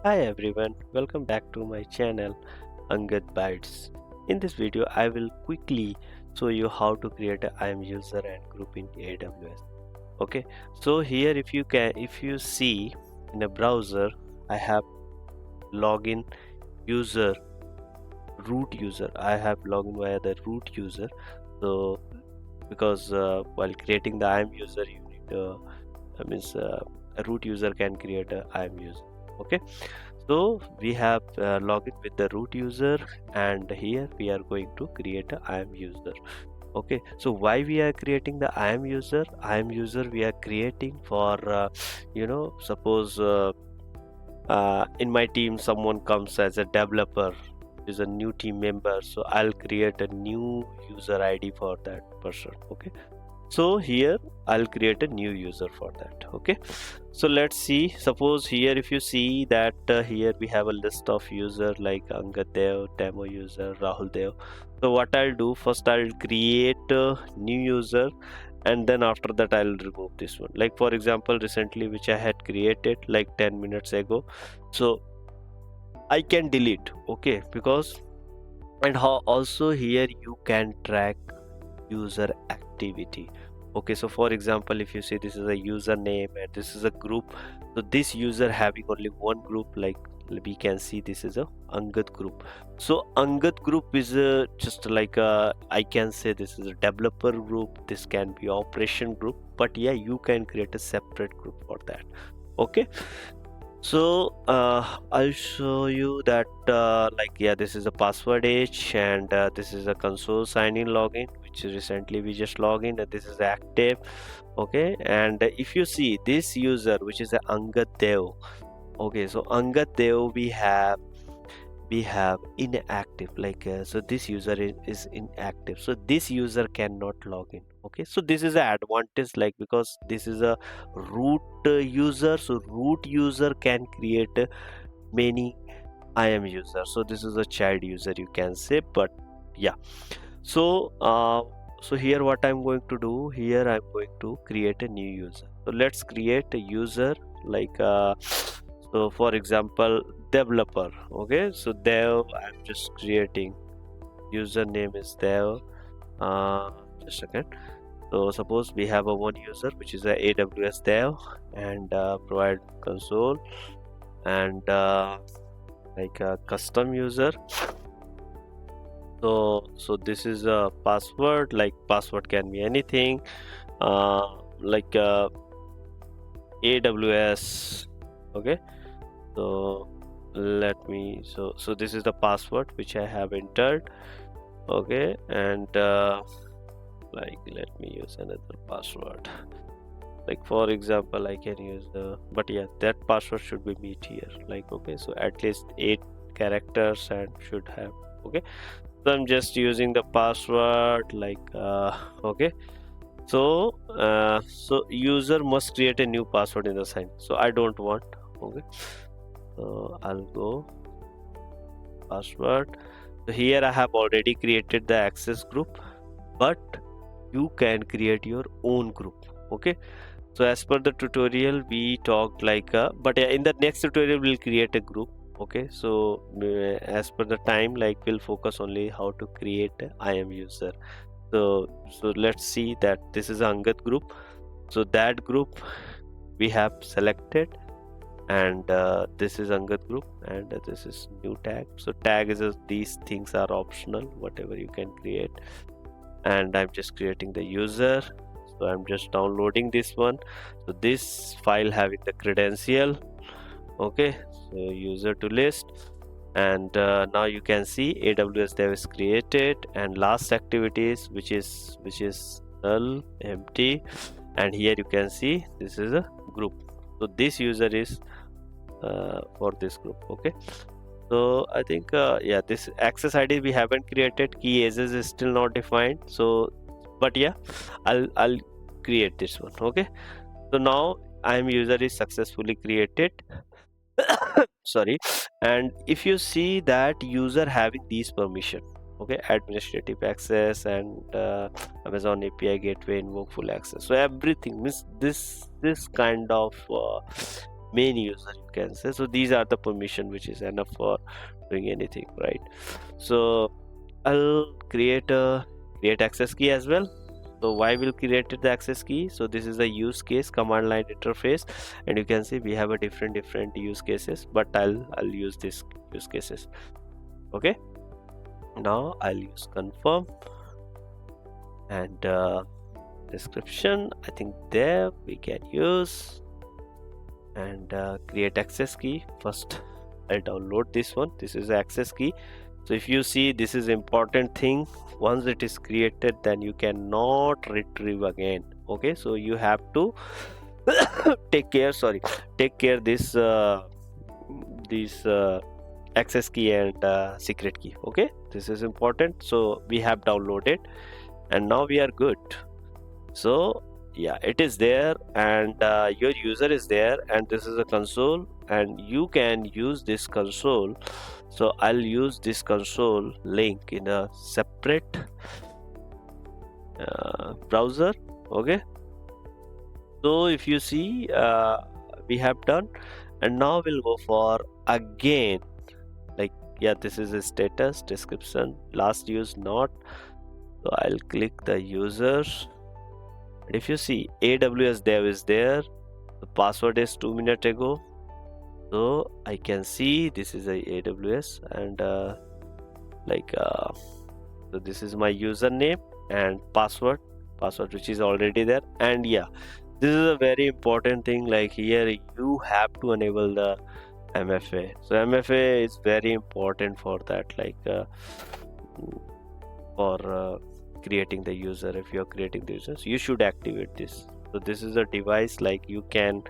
Hi everyone, welcome back to my channel Angad Bytes. In this video, I will quickly show you how to create a IAM user and group in AWS. Okay, so here if you see in a browser, I have login user, root user. I have login via the root user. So because while creating the IAM user, you need a root user can create a IAM user. Okay. So we have login with the root user, and here we are going to create a IAM user. Okay, so why we are creating the IAM user? IAM user we are creating for suppose in my team someone comes as a developer, is a new team member, so I'll create a new user ID for that person. Okay, so here I'll create a new user for that. Okay, so let's see. Suppose here if you see that here we have a list of user like Angad Dev, demo user, Rahul Dev. So what I'll do, first I'll create a new user, and then after that I'll remove this one. Like for example recently which I had created like 10 minutes ago, so I can delete. Okay, because and how also here you can track user activity. Okay, so for example if you see this is a username and this is a group, so this user having only one group, like we can see this is a Angad group. So Angad group is just like I can say this is a developer group, this can be operation group, but yeah, you can create a separate group for that. Okay, so I'll show you that like yeah, this is a password H, and this is a console sign in login which recently we just log in, and this is active. Okay, and if you see this user which is a Angad Dev. Okay, so Angad Dev we have inactive, like so this user is inactive, so this user cannot log in. Okay, so this is an advantage, like because this is a root user, so root user can create many IAM users, so this is a child user you can say. But yeah, so so here what I'm going to do, here I'm going to create a new user. So let's create a user like so for example developer. Okay, so dev, I'm just creating username is dev. Just a second. So suppose we have a one user which is a AWS dev, and provide console, and like a custom user. So this is a password, like password can be anything, like AWS. Okay, so let me, so this is the password which I have entered. Okay, and like let me use another password, like for example I can use the, but yeah, that password should be meet here, like okay, so at least 8 characters and should have. Okay, so I'm just using the password like okay, so so user must create a new password in the sign, so I don't want. Okay, so I'll go password. So here I have already created the access group, but you can create your own group. Okay, so as per the tutorial we talked like but yeah, in the next tutorial we'll create a group. Okay, so as per the time, like we'll focus only how to create a IAM user. So let's see that this is Angad group, so that group we have selected, and this is Angad group, and this is new tag. So tag is these things are optional, whatever you can create, and I'm just creating the user. So I'm just downloading this one, so this file having the credential. Okay, so user to list, and now you can see AWS dev is created, and last activities which is null empty, and here you can see this is a group, so this user is for this group. Okay, so I think yeah, this access ID we haven't created, key ages is still not defined, so but yeah, I'll create this one. Okay, so now IAM user is successfully created. Sorry, and if you see that user having these permission, okay, administrative access and Amazon API gateway, invoke full access, so everything means this kind of main user, you can say. So these are the permission which is enough for doing anything, right? So I'll create access key as well. So why will create the access key? So this is a use case command line interface, and you can see we have a different use cases, but I'll use this use cases. Okay, now I'll use confirm, and description, I think there we can use, and create access key. First I'll download this one. This is the access key. So if you see, this is important thing. Once it is created, then you cannot retrieve again. Okay, so you have to take care this access key and secret key. Okay, this is important. So we have downloaded, and now we are good. So yeah, it is there, and your user is there, and this is a console, and you can use this console. So I'll use this console link in a separate browser. Okay, so if you see, we have done, and now we'll go for again, like, yeah, this is a status description, last use not. So I'll click the user, and if you see, aws-dev is there, the password is 2 minutes ago. So I can see this is a AWS, and so this is my username and password which is already there. And yeah, this is a very important thing, like here you have to enable the MFA. So MFA is very important for that, like for creating the user. If you're creating the users, you should activate this. So this is a device, like you can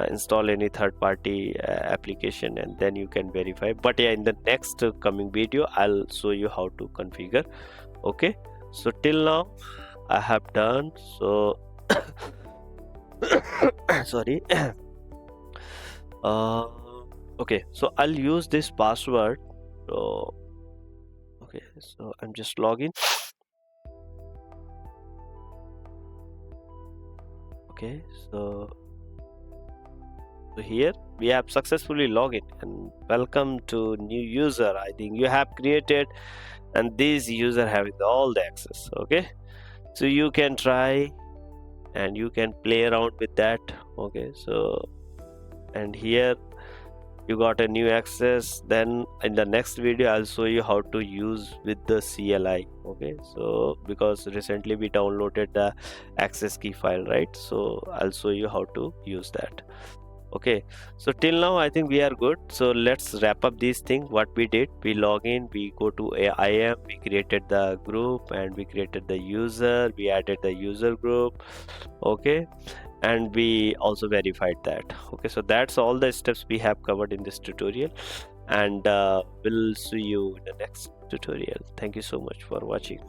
install any third-party application, and then you can verify. But yeah, in the next coming video I'll show you how to configure. Okay, so till now I have done. So sorry. Okay, so I'll use this password. So okay, so I'm just logging. Okay, so here we have successfully logged in, and welcome to new user. I think you have created, and this user having all the access. Okay, so you can try and you can play around with that. Okay, so and here you got a new access. Then in the next video I'll show you how to use with the CLI. Okay, so because recently we downloaded the access key file, right? So I'll show you how to use that. Okay, so till now I think we are good. So let's wrap up these things. What we did, we log in, we go to IAM, we created the group, and we created the user, we added the user group. Okay, and we also verified that. Okay, so that's all the steps we have covered in this tutorial, and we'll see you in the next tutorial. Thank you so much for watching.